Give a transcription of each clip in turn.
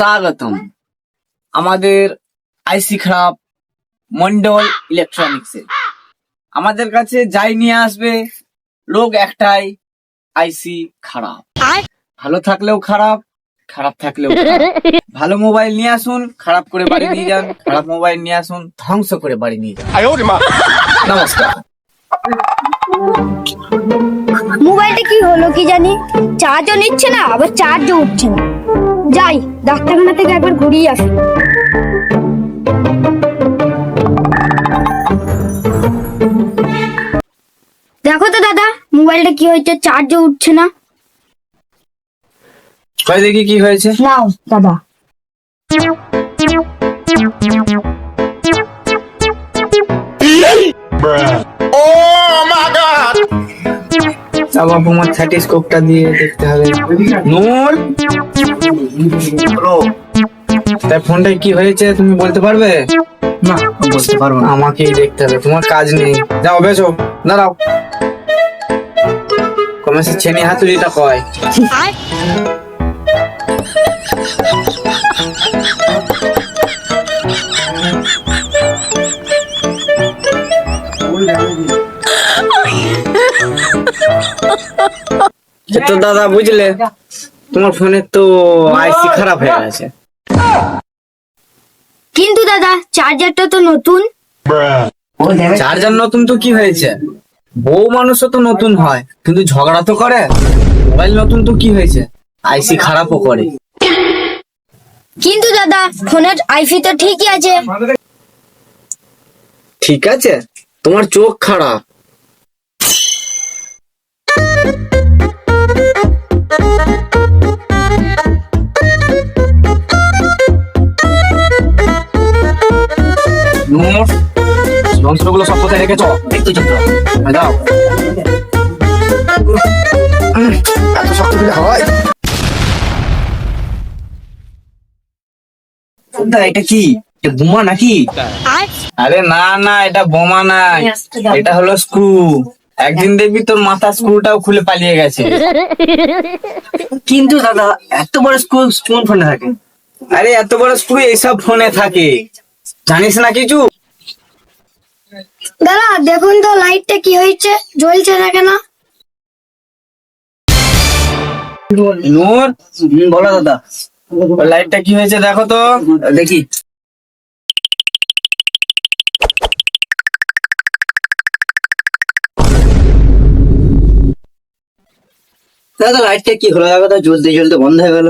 স্বাগতম আমাদের আইসি খারাপ মন্ডল ইলেকট্রনিক্সে। আমাদের কাছে যাই নিয়ে আসবে লোক একটাই, আইসি খারাপ। ভালো থাকলেও খারাপ, খারাপ থাকলেও খারাপ। ভালো মোবাইল নিয়ে আসুন, খারাপ করে বাড়ি নিয়ে যান। খারাপ মোবাইল নিয়ে আসুন, ধ্বংস করে বাড়ি নিয়ে যান। নমস্কার। মোবাইলটা কি হলো কি জানি, চার্জও নিচ্ছে না, আবার চার্জও উঠছে না। যাই ডাক্তারখানা থেকে একবার ঘুরিয়ে আসি। দেখো তো দাদা, মোবাইলটা কি হয়েছে, চার্জও উঠছে না। কয় দেখি কি হয়েছে। নাও দাদা। বাবা তোমার স্ট্যাটিস্কোপটা দিয়ে দেখতে হবে। নূর, তাই ফোনটায় কি হয়েছে তুমি বলতে পারবে? না বলতে পারবো না, আমাকেই দেখতে হবে, তোমার কাজ নেই। যাও বেসো, দাঁড়াও। কমেছে ছেনি হাতুড়িটা কয়? তো দাদা বুঝলে, তোমার ফোনের তো আইসি খারাপ হয়ে গেছে। কিন্তু দাদা চার্জারটা তো নতুন। চার্জার নতুন তো কি হয়েছে, বউ মানুষও তো নতুন হয়, কিন্তু ঝগড়া তো করে। মোবাইল নতুন তো কি হয়েছে, আইসি খারাপও করে। কিন্তু দাদা ফোনের আইসি তো ঠিকই আছে। ঠিক আছে, তোমার চোখ খারাপ। যন্ত্রগুলো সব কোথায় রেখেছ? একটু যন্ত্র দাও। এত শক্ত দিলে হয়? এটা কি, এটা বোমা নাকি? আরে না না, এটা বোমা নাই, এটা হলো স্ক্রু। একদিন দেখবি তোর মাথা স্ক্রুটাও খুলে পালিয়ে গেছে। কিন্তু দাদা এত বড় স্ক্রু কোন ফোনে থাকে? আরে এত বড় স্ক্রু এইসব ফোনে থাকে, জানিস না কিছু? দাদা দেখুন তো লাইটটা কি হয়েছে, জ্বলছে না কেন? নূর, বলো দাদা, লাইটটা কি হয়েছে দেখো তো। দেখি। দাদা লাইটটা কি হলো দেখো তো, জ্বলতে জ্বলতে বন্ধ হয়ে গেল।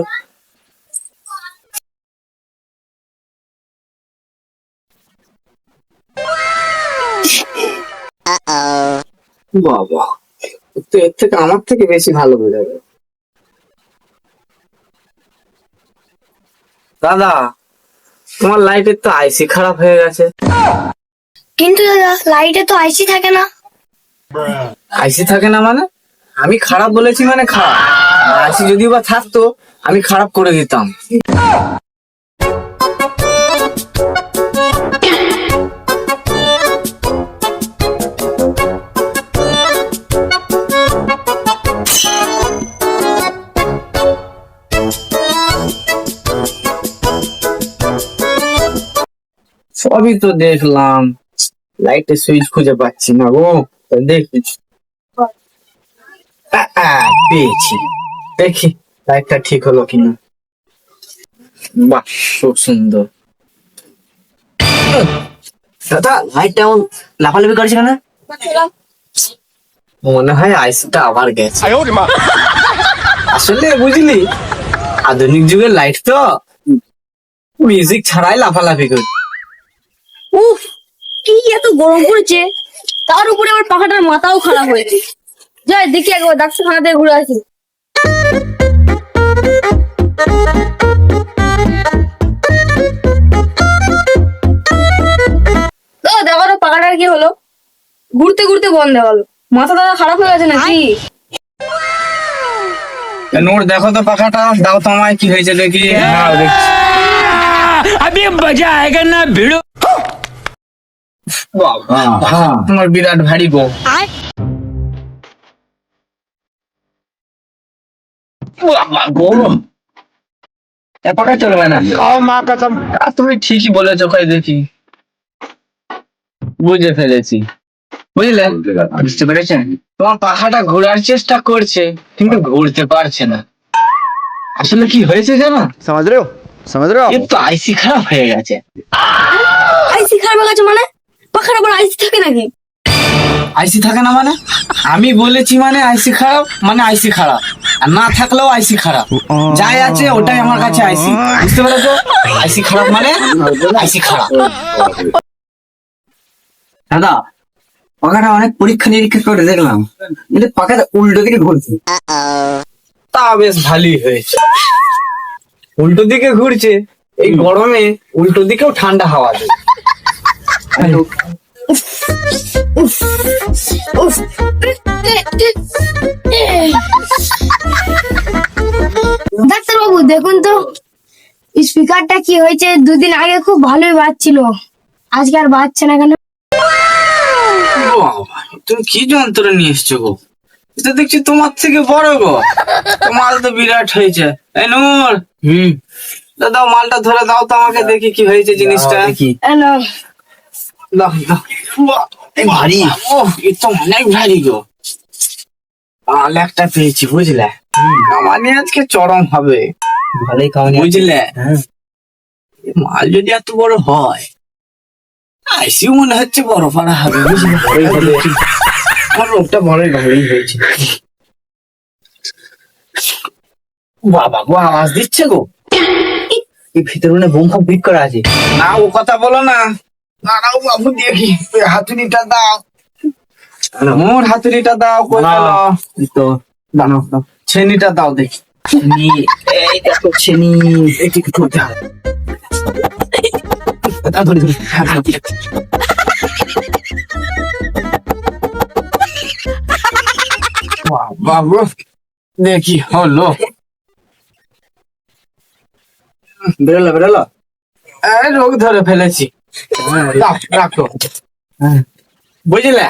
বাবা, তো এর থেকে আমার থেকে বেশি ভালো বোঝাবে। দাদা তোমার লাইটের তো আইসি খারাপ হয়ে গেছে। কিন্তু দাদা লাইটে তো আইসি থাকে না। আইসি থাকে না মানে? আমি খারাপ বলেছি মানে খারাপ। আইসি যদি বা থাকতো আমি খারাপ করে দিতাম। সবই তো দেখলাম, লাইটের সুইচ খুঁজে পাচ্ছি না গো। দেখি, পেয়েছি, দেখি লাইটটা ঠিক হলো কিনা। বাহ, খুব সুন্দর। দাদা লাইটটা এমন লাফালাফি করছে কেন? মনে হয় আইসিটা আবার গেছে। আসলে বুঝলি, আধুনিক যুগের লাইট তো মিউজিক ছাড়াই লাফালাফি করে। উফ, কি এত গরম পড়েছে, তার উপরে আমার পাখাটার মাথাও খারাপ হয়েছে। যাই দেখি একবার ডাক্তারখানা থেকে ঘুরে আসি। দেখো তো পাখাটার কি হলো, ঘুরতে ঘুরতে বন্ধ হয়ে গেল। মাথা দাদা খারাপ হয়ে গেছে নাকি? নূর দেখো তো পাখাটা, দাও তো আমায়, কি হয়েছে দেখি। হ্যাঁ দেখছি। अभी मजा आएगा ना भिड़ो। তোমার বিরাট ভারী গো। গরম। পাখা চলবে না। তুমি ঠিকই বলেছো, কই দেখি। বুঝে ফেলেছি, বুঝলে? বুঝতে পেরেছেন? তোমার পাখাটা ঘোরার চেষ্টা করছে কিন্তু ঘুরতে পারছে না। আসলে কি হয়েছে জানো? समझ रहे हो समझ रहे हो आप এর তো আইসি খারাপ হয়ে গেছে। আইসি খারাপ হয়ে গেছে মানে? পাখার আবার আইসি থাকে নাকি? আইসি থাকে না মানে? আমি বলেছি মানে আইসি খারাপ মানে আইসি খারাপ, আর না থাকলেও আইসি খারাপ। যাই আছে ওটাই আমার কাছে আইসি, বুঝতে পেরেছো? আইসি খারাপ মানে আইসি খারাপ। দাদা, পাখাটা অনেক পরীক্ষা নিরীক্ষা করে দেখলাম, কিন্তু পাখাটা উল্টো দিকে ঘুরছে। তা বেশ ভালোই হয়েছে, উল্টো দিকে ঘুরছে। এই গরমে উল্টো দিকেও ঠান্ডা হাওয়া দেয়। ডাক্তার বাবু দেখুন তো, স্পিকারটা কি হয়েছে? দুদিন আগে খুব ভালোই বাজছিল, আজকে আর বাজছে না কেন? বাবা, তুমি কি যন্ত্র নিয়ে এসছো গো? এটা দেখছি তোমার থেকে বড় গো। মাল তো বিরাট হয়েছে। এই নূর, দাদা মালটা ধরে দাও তো আমাকে, দেখি কি হয়েছে জিনিসটা। এ নাও। দাও দাও। বাহ, এই ভারী। ও, এ তো অনেক ভারী গো। মাল একটা পেয়েছি, বুঝলে? কামানি আজকে চরম হবে। ভালোই কামানি, বুঝলে? এ মাল যদি এত বড় হয়, আইসিউ মনে হচ্ছে বড় পাড়া হবে, বুঝলে? আমার রোগটা বড়ই ভালোই হয়েছে। বাবা গো, আওয়াজ দিচ্ছে গো। এই ভিতরে মনে বোম ফাম পিক করা আছে। না, ও কথা বলো না। দাঁড়াও বাবু, দেখি হাতুড়িটা দাও। মোর হাতুড়িটা দাও, কই গেল? তো দাও, ছেনিটা দাও দেখি। ছেনি, এই দেখো ছেনি। এটি কি করতে হবে? ধরে ধরে বাবু, দেখি হলো। বেরোলো বেরোলো। এই রোগ ধরে ফেলেছি। দাও, রাখো। বুঝলে,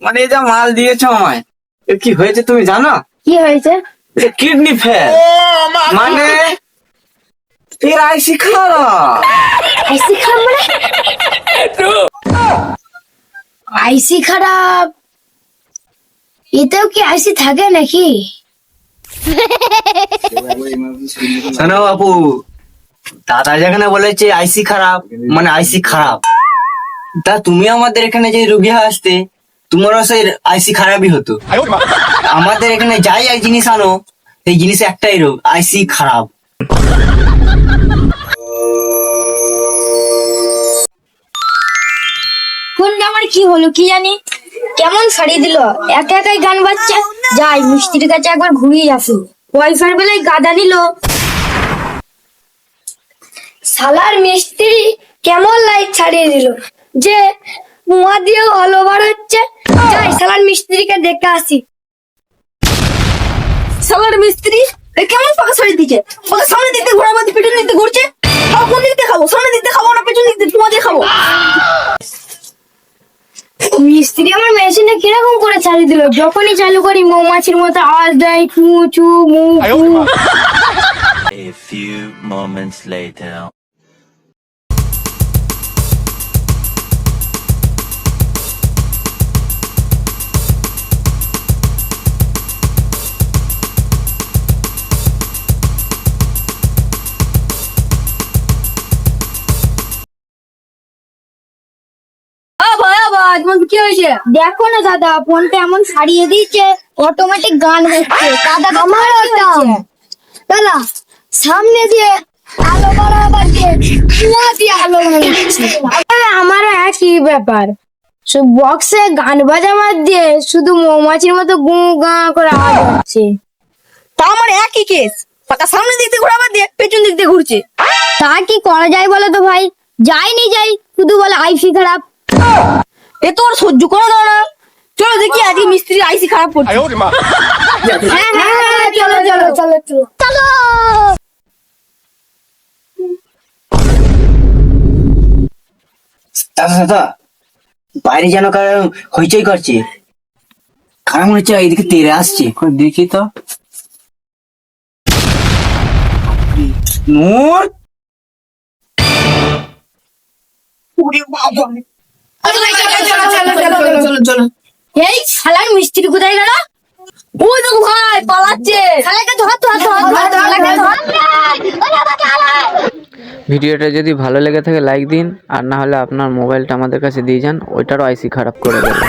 মানে এই যা মাল দিয়েছ আমায়, এর কি হয়েছে তুমি জানো? কি হয়েছে? কিডনি ফেল, মানে এর আইসি খারাপ। আইসি খারাপ মানে? আইসি খারাপ? এতেও কি আইসি থাকে নাকি? শোনো বাপু, দাদা যেখানে বলেছে আইসি খারাপ মানে আইসি খারাপ, তা তুমি আমাদের এখানে যে রুগী আসতে, তোমারও সেই আইসি খারাপই হতো। আমাদের এখানে যাই এক জিনিস আনো, সেই জিনিসে একটাই রোগ, আইসি খারাপ। ফোনটা আমার কি হলো কি জানি, কেমন সারিয়ে দিল, একা একাই গান বাজছে। যাই মিস্ত্রির কাছে একবার ঘুরিয়ে আসি, ওয়াইফাই বেলায় গাদা নিল। শালার মিস্ত্রি কেমন লাইট ছাড়িয়ে দিল যে মুয়া দিয়ে আলো বার হচ্ছে। যাই শালার মিস্ত্রিকে দেখে আসি। শালার মিস্ত্রি এ কেমন পাকা ছাড়িয়ে দিচ্ছে? পাকা সামনে দিক দিয়ে ঘোরাবার পিছন দিক দিয়ে ঘুরছে। কোন দিক দিয়ে খাবো? সামনে দিক দিয়ে খাবো না পেছন দিক দিয়ে তোমা দিয়ে খাবো? মিস্ত্রি আমার মেশিনে কিরকম করে চালিয়ে দিল, যখনই চালু করি মৌমাছির মতো আওয়াজ দেয়, চু চু মু মু। A few moments later. তোমার কি হয়েছে? দেখো না দাদা, ফোনটা এমন সারিয়ে দিয়েছে, অটোমেটিক গান হচ্ছে। দাদা আমার ওটা দাদা সামনে দিয়ে আলো বরাবর দিয়ে কুয়া দিয়ে আলো বানাচ্ছে। আমারও একই ব্যাপার, সব বক্সে গান বাজাবার দিয়ে শুধু মৌমাছির মতো গু গা করে আওয়াজ হচ্ছে। তা আমার একই কেস, পাকা সামনে দিক দিয়ে ঘোরাবার দিয়ে পেছন দিক দিয়ে ঘুরছে। তা কি করা যায় বলো তো ভাই? যাইনি যাই, শুধু বলে আইসি খারাপ। এ তো আর সহ্য করো না। চলো দেখি আজকে মিস্ত্রি আইসি খারাপ করছে। হ্যাঁ হ্যাঁ হ্যাঁ, চলো চলো চলো চলো চলো। দাদা দাদা, বাইরে যেন কারো হইচই করছে, কারণ মনে হচ্ছে এইদিকে তেরে আসছে। দেখি তো। নূর ওরে বাবা চলো এই শালার মিস্ত্রি কোথায় গেল? ওই দেখো ভাই পালাচ্ছে। শালাকে ধর শালাকে ধর। ভিডিওটা যদি ভালো লেগে থাকে লাইক দিন, আর না হলে আপনার মোবাইলটা আমাদের কাছে দিয়ে যান, ওইটারও আইসি খারাপ করে দেবে।